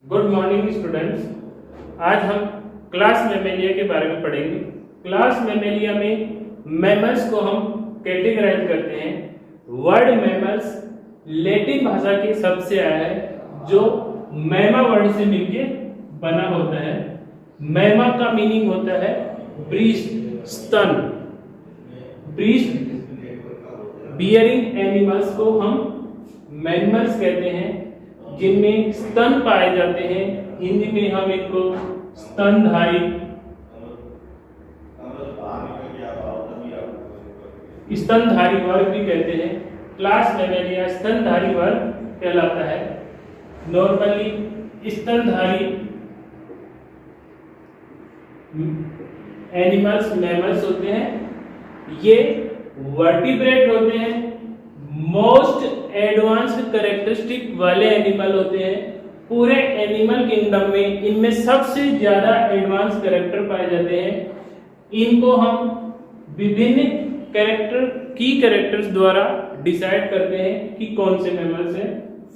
Good morning students. आज हम class Mammalia के बारे में पढ़ेंगे। क्लास मैमेलिया में मैमल्स को हम कैटेगराइज करते हैं। वर्ड मैमल्स लैटिन भाषा के शब्द से आया है जो मैमा वर्ड से मिलके बना होता है। मैमा का मीनिंग होता है ब्रीस्ट, स्तन। ब्रीस्ट बियरिंग एनिमल्स को हम मैमल्स कहते हैं जिनमें स्तन पाए जाते हैं। हिंदी में हम इनको स्तनधारी वर्ग भी कहते हैं। क्लास मैमेलिया स्तनधारी वर्ग कहलाता है। नॉर्मली स्तनधारी एनिमल्स मैमल्स होते हैं। ये वर्टिब्रेट होते हैं, मोस्ट एडवांस्ड कैरेक्टरिस्टिक वाले एनिमल होते हैं। पूरे एनिमल किंगडम में इनमें सबसे ज्यादा एडवांस कैरेक्टर पाए जाते हैं। इनको हम विभिन्न कैरेक्टर्स द्वारा डिसाइड करते हैं कि कौन से मैमल्स हैं।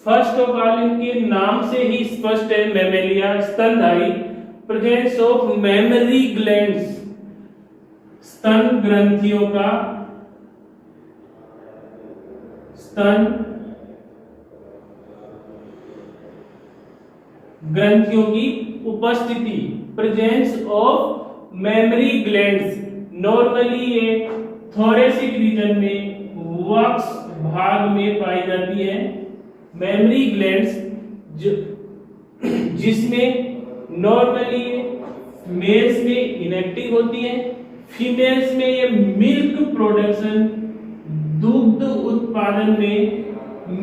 फर्स्ट ऑफ ऑल इनके नाम से ही स्पष्ट है, मैमेलिया स्तनधारी। प्रेजेंस ऑफ मेमरी ग्लैंड्स, स्तन ग्रंथियों का ग्रंथियों की उपस्थिति, presence of mammary glands. Normally ये थोरेसिक रीजन में, वक्ष भाग में पाई जाती है। मेमरी ग्लैंड्स जिसमें नॉर्मली मेल्स में इनएक्टिव होती है, फीमेल्स में ये मिल्क प्रोडक्शन, दुग्ध उत्पादन में,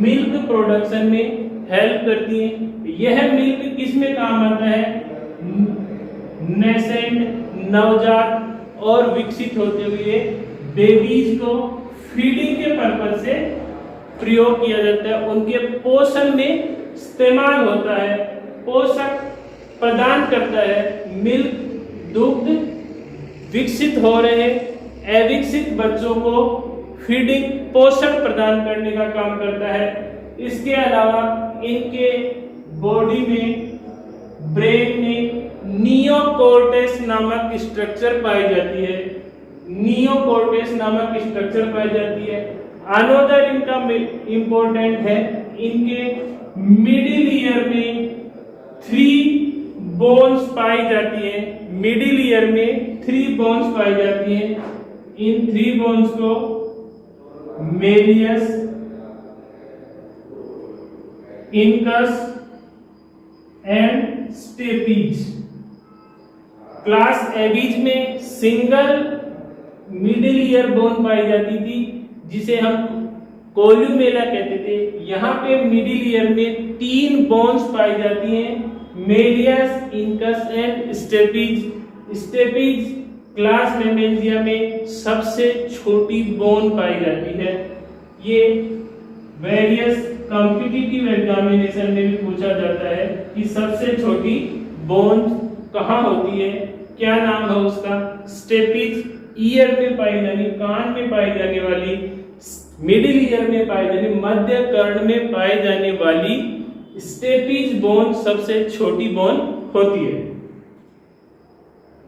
मिल्क प्रोडक्शन में हेल्प करती है। यह मिल्क किस में काम आता है? नेसेंट, नवजात और विकसित होते हुए बेबीज को फीडिंग के पर्पज से प्रयोग किया जाता है। उनके पोषण में इस्तेमाल होता है, पोषक प्रदान करता है। मिल्क, दुग्ध विकसित हो रहे अविकसित बच्चों को फीडिंग, पोषण प्रदान करने का काम करता है। इसके अलावा इनके बॉडी में, ब्रेन में नियोकॉर्टेक्स नामक स्ट्रक्चर पाई जाती है। नियोकॉर्टेक्स नामक स्ट्रक्चर पाई जाती है। अनदर इनका इंपॉर्टेंट है, इनके मिडिल ईयर में 3 बोन्स पाई जाती है। मिडिल ईयर में 3 बोन्स पाई जाती हैं। इन 3 बोन्स को malleus, incus and stapes. Class Aves में सिंगल मिडिल ईयर बोन पाई जाती थी जिसे हम कोल्यूमेला कहते थे। यहाँ पे मिडिल ईयर में 3 बोन्स पाई जाती हैं, malleus, incus and stapes. Stapes class Mammalia में सबसे छोटी बोन पाई जाती है। ये वेरियस कॉम्पिटिटिव एग्जामिनेशन में भी पूछा जाता है कि सबसे छोटी बोन कहाँ होती है, क्या नाम है उसका? स्टेपीज ईयर में पाई जाने, कान में पाई जाने वाली, मिडिल ईयर में पाई जाने, मध्य कर्ण में पाई जाने वाली स्टेपीज बोन सबसे छोटी बोन होती है।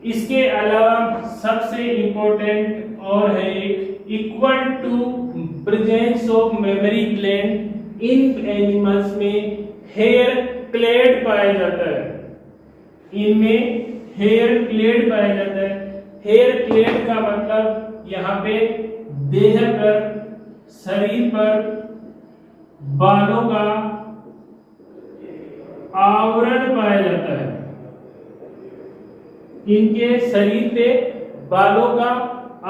इसके अलावा सबसे इंपॉर्टेंट और है एक, equal to presence of mammary gland in animals में हेयर क्लेड पाया जाता है। इनमें हेयर क्लेड पाया जाता है। हेयर क्लेड का मतलब यहाँ पे देह पर, शरीर पर बालों का आवरण पाया जाता है। इनके शरीर पे बालों का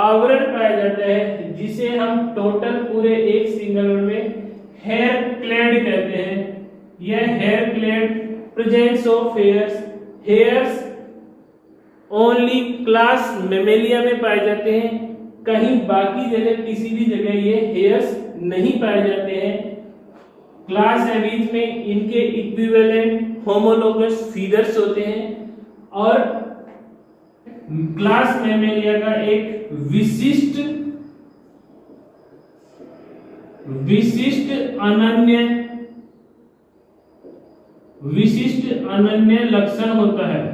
आवरण पाया जाता है जिसे हम टोटल पूरे एक सिंगल में हेयर क्लेड कहते हैं। यह hair clad presence of hairs only class Mammalia में पाए जाते हैं। कहीं बाकी जगह, किसी भी जगह ये हेयर्स नहीं पाए जाते हैं। क्लास एबीज में इनके इक्विवेलेंट होमोलोगस फीदर्स होते हैं। और क्लास मैमेलिया का एक विशिष्ट अनन्य अनन्य लक्षण होता है।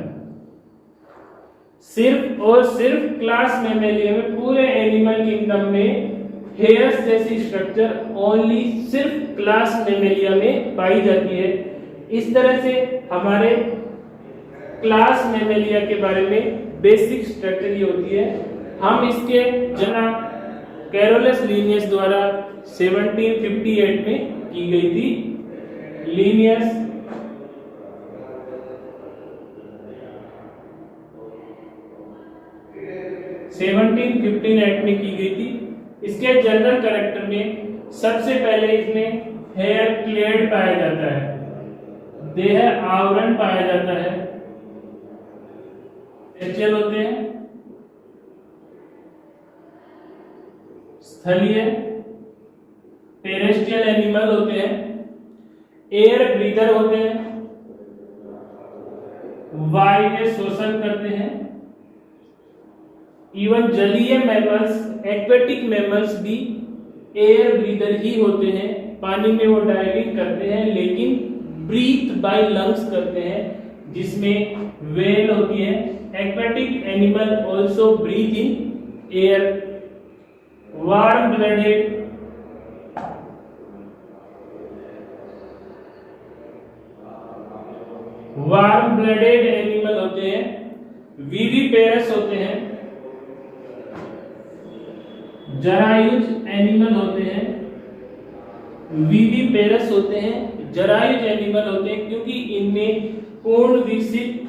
सिर्फ और सिर्फ क्लास मैमेलिया में, पूरे एनिमल किंगडम में हेयर्स जैसी स्ट्रक्चर ओनली सिर्फ क्लास मैमेलिया में पाई जाती है। इस तरह से हमारे क्लास मैमेलिया के बारे में बेसिक स्ट्रक्चर ये होती है। हम इसके जनाब कैरोलस लीनियस द्वारा 1758 में की गई थी। लीनियस में की गई थी। इसके जनरल कैरेक्टर में सबसे पहले इसमें हेयर क्लेड पाया जाता है, देह आवरण पाया जाता है, टेस्टियल होते हैं, स्थलीय टेरेस्ट्रियल एनिमल होते हैं, एयर ब्रीदर होते हैं, वायु में शोषण करते हैं। इवन जलीय मैमल्स, एक्वेटिक मैमल्स भी एयर ब्रीदर ही होते हैं। पानी में वो डाइविंग करते हैं लेकिन ब्रीथ बाय लंग्स करते हैं, जिसमें व्हेल होती है। Aquatic animal also breathe in air. Warm blooded animal होते हैं, विविपेरस होते हैं, जरायुज एनिमल होते हैं, विविपेरस होते हैं, जरायुज एनिमल होते हैं, क्योंकि इनमें पूर्ण विकसित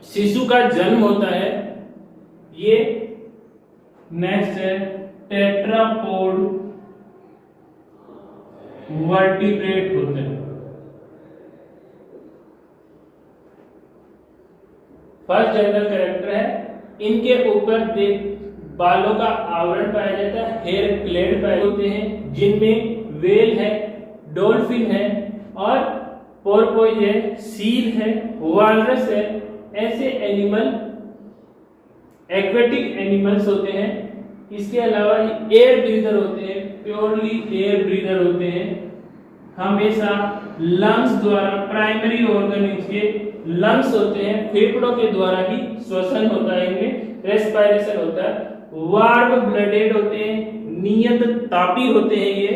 शिशु का जन्म होता है। ये नेक्स्ट है टेट्रापोड वर्टिब्रेट होते हैं। फर्स्ट जनरल कैरेक्टर है, इनके ऊपर बालों का आवरण पाया जाता है, हेयर क्लेड पाए होते हैं, जिनमें व्हेल है, डॉल्फिन है और पोर्पोइज है, सील है, वालरस है। ऐसे एनिमल एक्वेटिक एनिमल्स होते हैं। इसके अलावा एयर ब्रीदर होते हैं, प्योरली एयर ब्रीदर होते हैं। हमेशा लंग्स द्वारा, प्राइमरी ऑर्गन इनके लंग्स होते हैं, फेफड़ों के द्वारा ही श्वसन होता है, इनमें रेस्पिरेशन होता है। वार्म ब्लडेड होते हैं, नियत तापी होते हैं। ये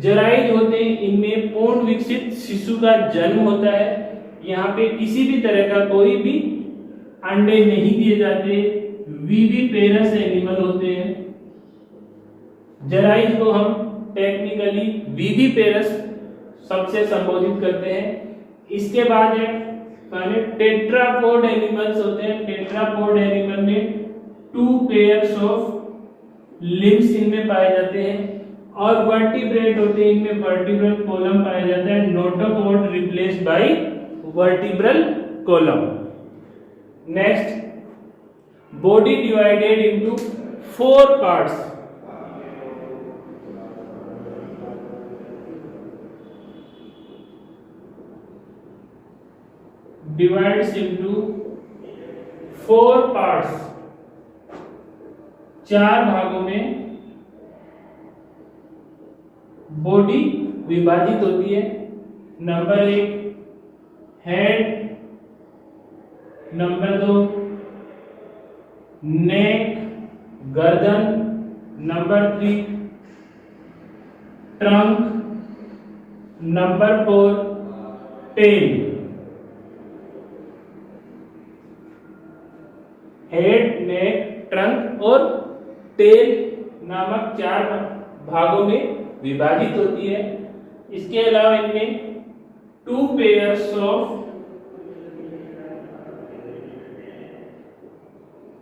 जराइज होते हैं, इनमें पूर्ण विकसित शिशु का जन्म होता है। यहाँ पे किसी भी तरह का कोई भी अंडे नहीं दिए जाते। विविपेरस एनिमल होते हैं। जराइज को हम टेक्निकली विविपेरस सबसे संबोधित करते हैं। इसके बाद है टेट्रापोड एनिमल्स होते हैं। टेट्रापोड एनिमल में 2 पेयर्स ऑफ लिम्स इनमें पाए जाते हैं। और वर्टिब्रेट होते हैं, इनमें वर्टिब्रल कॉलम पाया जाता है। Notochord replaced by vertebral column. Next, body divided into 4 parts. Divides into 4 parts, 4 भागों में बॉडी विभाजित होती है। नंबर 1 हेड, नंबर 2 नेक गर्दन, number 3 trunk, number 4 tail. Head, neck, trunk और टेल नामक 4 भागों में विभाजित होती है। इसके अलावा इनमें 2 पेयर्स ऑफ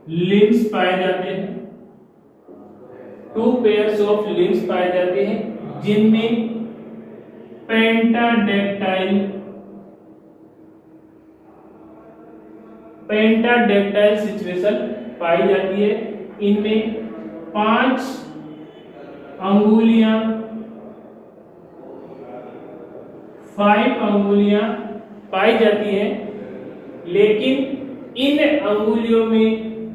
लिम्स पाए जाते हैं। 2 पेयर्स ऑफ लिम्स पाए जाते हैं, जिनमें पेंटाडेक्टाइल सिचुएशन पाई जाती है। इनमें 5 अंगुलियां, 5 अंगुलियां पाई जाती हैं, लेकिन इन अंगुलियों में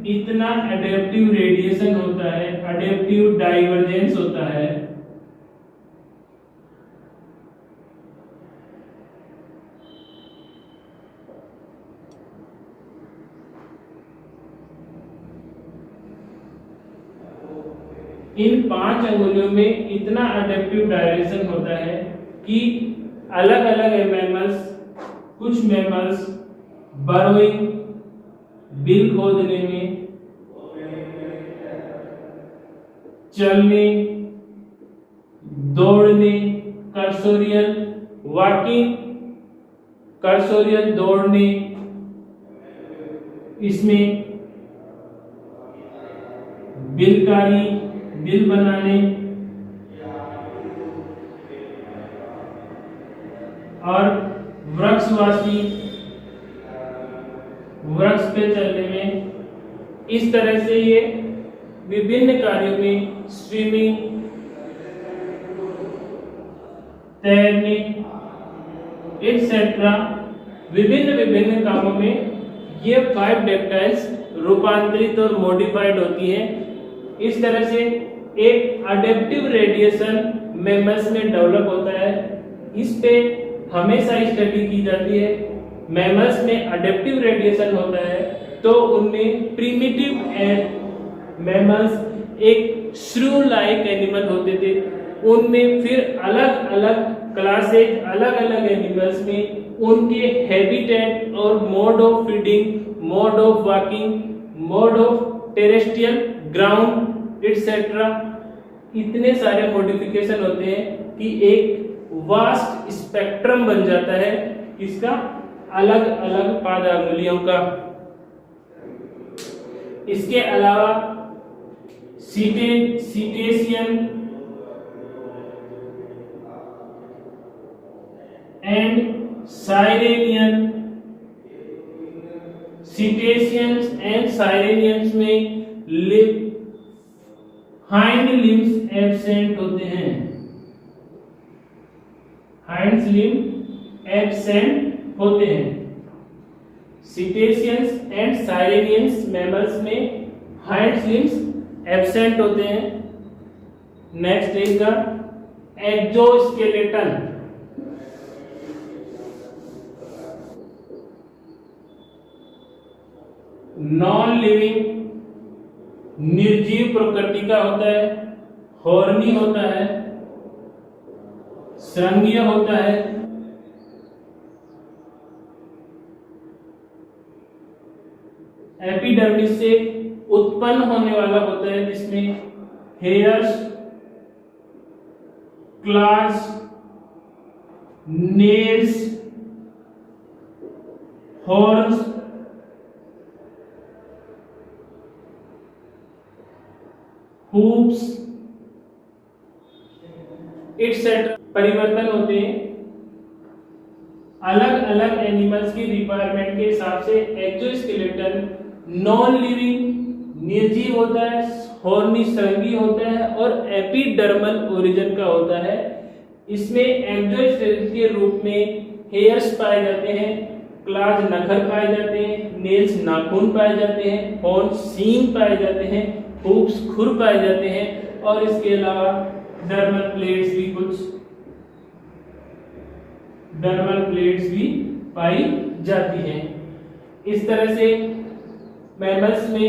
इतना एडेप्टिव रेडिएशन होता है, एडेप्टिव डाइवर्जेंस होता है, 5 इन 5 अंगुलियों में इतना अडेप्टिव डायरेक्शन होता है कि अलग अलग मैमल्स, कुछ मैमल्स बर्रोइंग, बिल खोदने में, चलने, दौड़ने, कर्सोरियल वॉकिंग, कर्सोरियल दौड़ने, इसमें बिलकारी, बिल बनाने और वृक्षवासी, वृक्ष पे चलने में, इस तरह से ये विभिन्न कार्यों में, स्विमिंग, तैरने एक्सेट्रा, विभिन्न विभिन्न कामों में ये 5 रेप्टाइल्स रूपांतरित और मॉडिफाइड होती हैं। इस तरह से एक अडेप्टिव रेडिएशन मैमल्स में डेवलप होता है। इस पे हमेशा स्टडी की जाती है। मैमल्स में अडेप्टिव रेडिएशन होता है तो उनमें प्रिमिटिव मैमल्स एक श्रू लाइक एनिमल होते थे, उनमें फिर अलग अलग क्लासेज, अलग अलग एनिमल्स में उनके हैबिटेट और mode of feeding, mode of walking, mode of terrestrial ground etcetera, इतने सारे मॉडिफिकेशन होते हैं कि एक वास्ट स्पेक्ट्रम बन जाता है इसका अलग अलग पादांगुलियों का। इसके अलावा सीटेशियन एंड साइरेनियन, सीटेशियंस एंड साइरेनियंस में हाइंड लिम्स एब्सेंट होते हैं, हाइंड लिम्स एब्सेंट होते हैं। सीटेशियंस एंड साइरेनियंस मैमल्स में हाइंड लिम्स एब्सेंट होते हैं। नेक्स्ट रहेगा एक्सोस्केलेटन। नॉन लिविंग, निर्जीव प्रकृति का होता है, हॉर्नी होता है, श्रृंगीय होता है, एपिडर्मिस से उत्पन्न होने वाला होता है जिसमें hairs, clause, nails, horns, hoops etcetera परिवर्तन होते हैं। अलग अलग एनिमल्स की रिक्वायरमेंट के हिसाब से एक्सोस्केलेटन नॉन लिविंग, निर्जीव होता है, हॉर्नी श्रृंगी होता है और एपिडर्मल ओरिजिन का होता है। इसमें एक्सोस्केलेटन के रूप में हेयर्स पाए जाते हैं, क्लॉज नखर पाए जाते हैं, नेल्स नाखून पाए जाते हैं, हॉर्न सींग पाए जाते हैं, हूप्स खुर पाए जाते हैं और इसके अलावा डर्मल प्लेट्स भी, कुछ डर्मल प्लेट्स भी पाई जाती हैं। इस तरह से मैमल्स में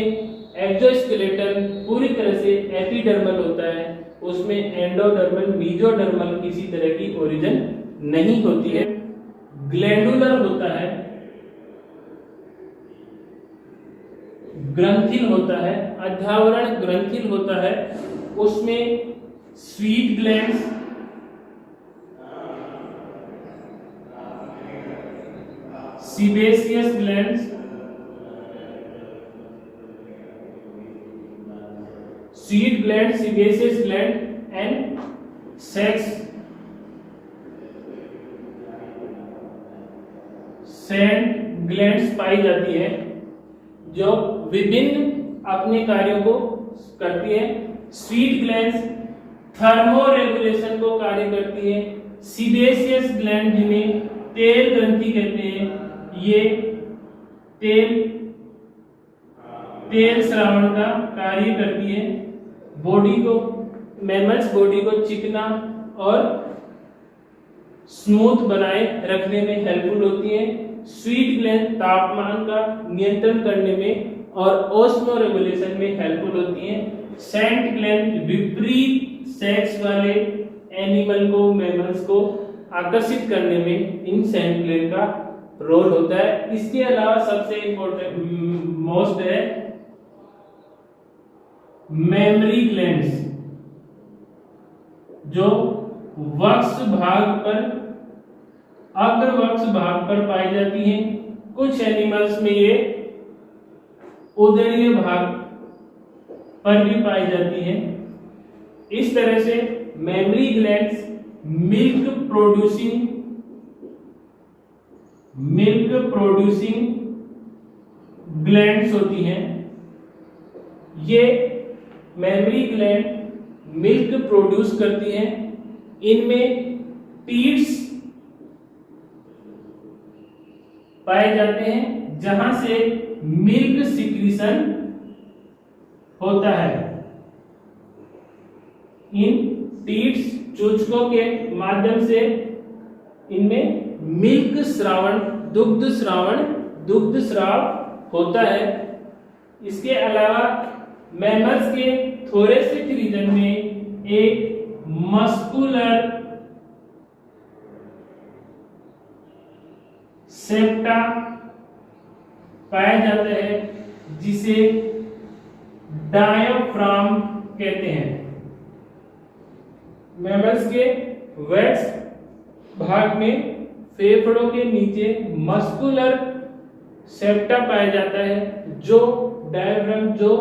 एक्सोस्केलेटन पूरी तरह से एपिडर्मल होता है, उसमें एंडोडर्मल, मेसोडर्मल किसी तरह की ओरिजिन नहीं होती है। ग्लैंडुलर होता है, ग्रंथिल होता है, अध्यावरण ग्रंथिल होता है, उसमें sweat glands, sebaceous glands, sweat gland, sebaceous gland and sex scent glands पाई जाती है जो विभिन्न अपने कार्यों को करती है। स्वीट ग्लैंड्स थर्मो रेगुलेशन को कार्य करती है। सीबेसियस ग्लैंड जिन्हें तेल ग्रंथि कहते हैं, ये तेल श्रावण का कार्य करती है। बॉडी को, मैमल्स बॉडी को चिकना और स्मूथ बनाए रखने में हेल्पफुल होती है। स्वीट ग्लैंड तापमान का नियंत्रण करने में और ऑस्मो रेगुलेशन में हेल्पफुल होती हैं। सेंट ग्लैंड विपरीत सेक्स वाले एनिमल को, मैमल्स को आकर्षित करने में इन सेंट ग्लैंड का रोल होता है। इसके अलावा सबसे इंपॉर्टेंट मोस्ट है मेमरी ग्लैंड्स, जो वक्ष भाग पर, अग्रवक्ष भाग पर पाई जाती हैं। कुछ एनिमल्स में ये उदरीय भाग पर भी पाई जाती हैं। इस तरह से mammary glands milk producing glands होती हैं। ये मेमरी ग्लैंड मिल्क प्रोड्यूस करती हैं। इनमें टीट्स पाए जाते हैं जहां से मिल्क सिक्रीशन होता है। इन टीट्स, चूचकों के माध्यम से इनमें मिल्क स्रावण, दुग्ध स्राव होता है। इसके अलावा मैमल्स के थोरेसिक रीजन में एक मस्कुलर सेप्टा पाया जाता है जिसे डायाफ्राम कहते हैं। मैमल्स के वैक्स भाग में फेफड़ों के नीचे मस्कुलर सेप्टा पाया जाता है जो डायफ्राम, जो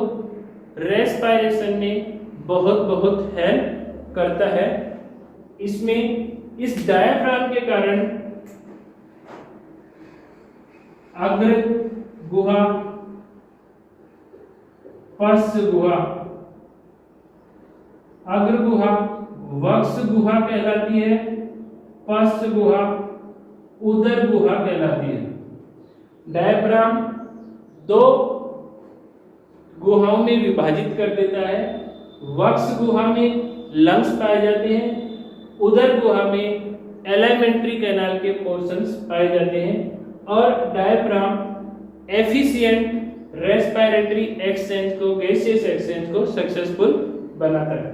रेस्पिरेशन में बहुत हेल्प करता है। इसमें इस डायफ्राम के कारण अग्र गुहा, पश्च गुहा, अग्र गुहा वक्ष गुहा कहलाती है, पश्च गुहा उदर गुहा कहलाती है। डायफ्राम दो गुहाओं में विभाजित कर देता है। वक्ष गुहा में लंग्स पाए जाते हैं, उदर गुहा में एलिमेंट्री कैनाल के पोर्शंस पाए जाते हैं और डायफ्राम एफिशिएंट रेस्पिरेटरी एक्सचेंज को, गैसियस एक्सचेंज को सक्सेसफुल बनाता है।